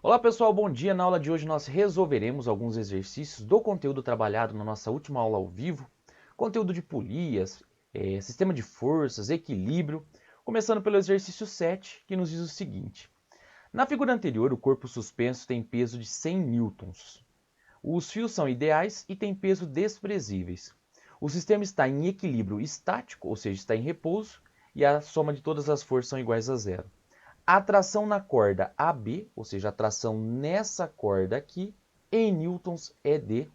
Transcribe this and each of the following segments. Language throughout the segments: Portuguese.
Olá pessoal, bom dia. Na aula de hoje nós resolveremos alguns exercícios do conteúdo trabalhado na nossa última aula ao vivo. Conteúdo de polias, sistema de forças, equilíbrio. Começando pelo exercício 7, que nos diz o seguinte. Na figura anterior, o corpo suspenso tem peso de 100 newtons. Os fios são ideais e têm peso desprezíveis. O sistema está em equilíbrio estático, ou seja, está em repouso, e a soma de todas as forças são iguais a zero. A tração na corda AB, ou seja, a tração nessa corda aqui, em newtons é de,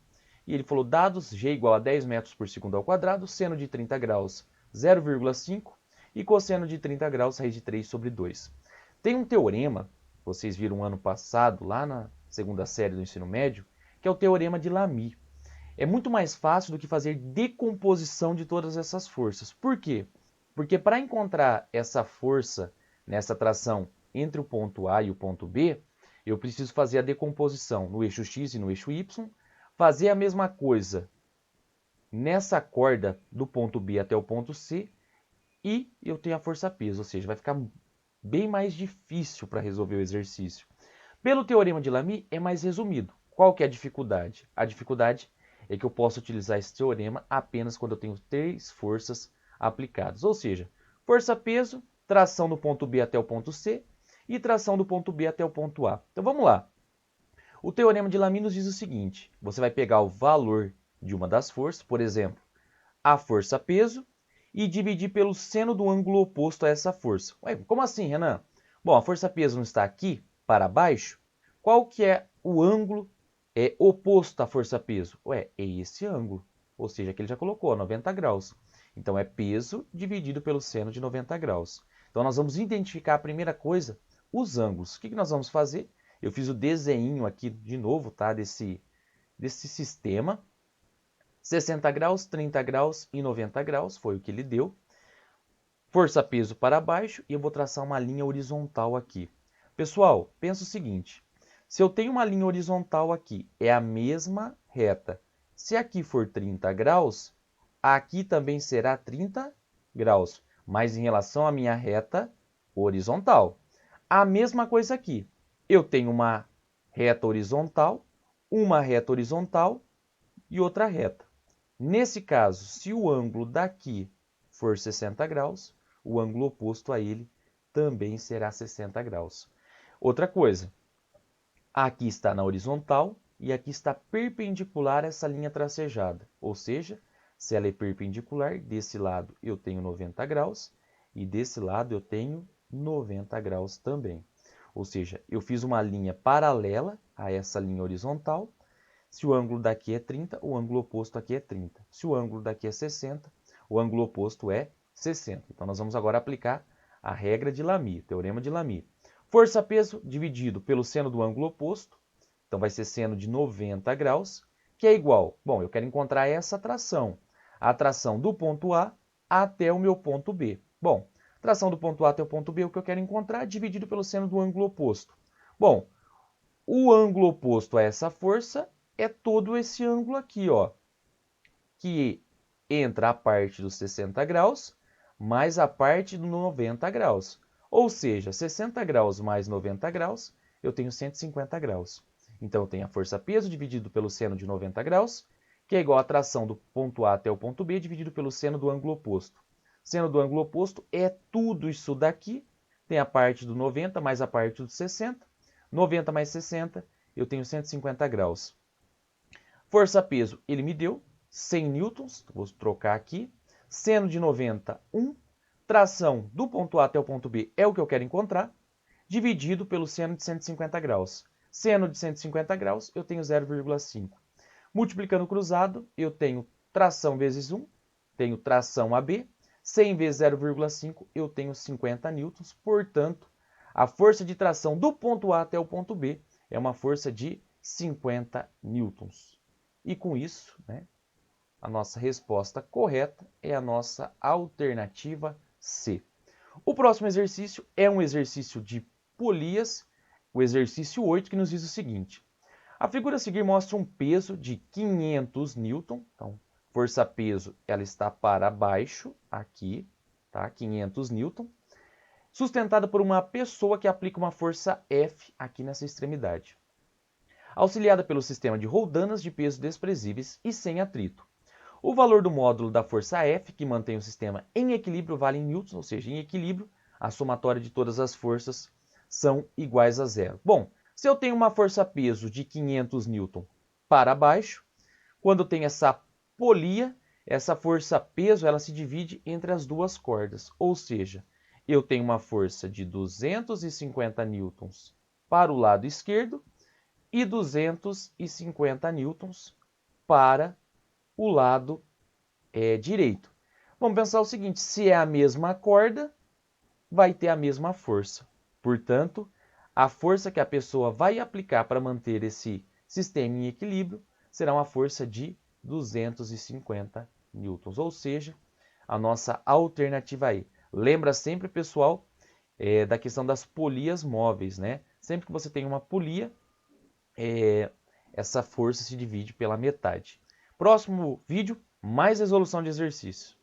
e ele falou dados G igual a 10 metros por segundo ao quadrado, seno de 30 graus 0,5 e cosseno de 30 graus raiz de 3 sobre 2. Tem um teorema, vocês viram ano passado, lá na segunda série do ensino médio, que é o teorema de Lamy. É muito mais fácil do que fazer decomposição de todas essas forças. Por quê? Porque para encontrar essa força nessa tração entre o ponto A e o ponto B, eu preciso fazer a decomposição no eixo X e no eixo Y, fazer a mesma coisa nessa corda do ponto B até o ponto C e eu tenho a força-peso, ou seja, vai ficar bem mais difícil para resolver o exercício. Pelo teorema de Lamy é mais resumido. Qual que é a dificuldade? A dificuldade é que eu posso utilizar esse teorema apenas quando eu tenho 3 forças aplicadas. Ou seja, força-peso, tração do ponto B até o ponto C e tração do ponto B até o ponto A. Então vamos lá. O teorema de Lamy nos diz o seguinte. Você vai pegar o valor de uma das forças, por exemplo, a força-peso, e dividir pelo seno do ângulo oposto a essa força. Ué, como assim, Renan? Bom, a força-peso não está aqui, para baixo? Qual que é o ângulo oposto à força-peso? Ué, é esse ângulo. Ou seja, que ele já colocou, 90 graus. Então, é peso dividido pelo seno de 90 graus. Então, nós vamos identificar a primeira coisa, os ângulos. O que nós vamos fazer? Eu fiz o desenho aqui de novo, tá? Desse sistema. 60 graus, 30 graus e 90 graus, foi o que ele deu. Força-peso para baixo e eu vou traçar uma linha horizontal aqui. Pessoal, pensa o seguinte, se eu tenho uma linha horizontal aqui, é a mesma reta. Se aqui for 30 graus, aqui também será 30 graus, mas em relação à minha reta horizontal. A mesma coisa aqui, eu tenho uma reta horizontal e outra reta. Nesse caso, se o ângulo daqui for 60 graus, o ângulo oposto a ele também será 60 graus. Outra coisa, aqui está na horizontal e aqui está perpendicular a essa linha tracejada. Ou seja, se ela é perpendicular, desse lado eu tenho 90 graus e desse lado eu tenho 90 graus também. Ou seja, eu fiz uma linha paralela a essa linha horizontal. Se o ângulo daqui é 30, o ângulo oposto aqui é 30. Se o ângulo daqui é 60, o ângulo oposto é 60. Então, nós vamos agora aplicar a regra de Lamy, o teorema de Lamy. Força-peso dividido pelo seno do ângulo oposto, então vai ser seno de 90 graus, que é igual, bom, eu quero encontrar essa tração, a tração do ponto A até o meu ponto B. Bom, tração do ponto A até o ponto B, o que eu quero encontrar, dividido pelo seno do ângulo oposto. Bom, o ângulo oposto a essa força é todo esse ângulo aqui, ó, que entra a parte dos 60 graus mais a parte dos 90 graus. Ou seja, 60 graus mais 90 graus, eu tenho 150 graus. Então, eu tenho a força-peso dividido pelo seno de 90 graus, que é igual à tração do ponto A até o ponto B, dividido pelo seno do ângulo oposto. Seno do ângulo oposto é tudo isso daqui, tem a parte do 90 mais a parte do 60. 90 mais 60, eu tenho 150 graus. Força-peso, ele me deu 100 newtons, vou trocar aqui. Seno de 90, 1. Tração do ponto A até o ponto B é o que eu quero encontrar, dividido pelo seno de 150 graus. Seno de 150 graus, eu tenho 0,5. Multiplicando cruzado, eu tenho tração vezes 1, tenho tração AB. 100 vezes 0,5, eu tenho 50 newtons. Portanto, a força de tração do ponto A até o ponto B é uma força de 50 newtons. E com isso, né, a nossa resposta correta é a nossa alternativa C. O próximo exercício é um exercício de polias, o exercício 8, que nos diz o seguinte. A figura a seguir mostra um peso de 500 newton. Então, força-peso ela está para baixo, aqui, tá? 500 newton. sustentada por uma pessoa que aplica uma força F aqui nessa extremidade, auxiliada pelo sistema de roldanas de peso desprezíveis e sem atrito. O valor do módulo da força F, que mantém o sistema em equilíbrio, vale em newtons, ou seja, em equilíbrio, a somatória de todas as forças são iguais a zero. Bom, se eu tenho uma força-peso de 500 newton para baixo, quando tem essa polia, essa força-peso ela se divide entre as duas cordas, ou seja, eu tenho uma força de 250 newtons para o lado esquerdo e 250 newtons para o lado direito. Vamos pensar o seguinte, se é a mesma corda, vai ter a mesma força. Portanto, a força que a pessoa vai aplicar para manter esse sistema em equilíbrio será uma força de 250 newtons, ou seja, a nossa alternativa aí. Lembra sempre, pessoal, da questão das polias móveis, né? Sempre que você tem uma polia, essa força se divide pela metade. Próximo vídeo, mais resolução de exercício.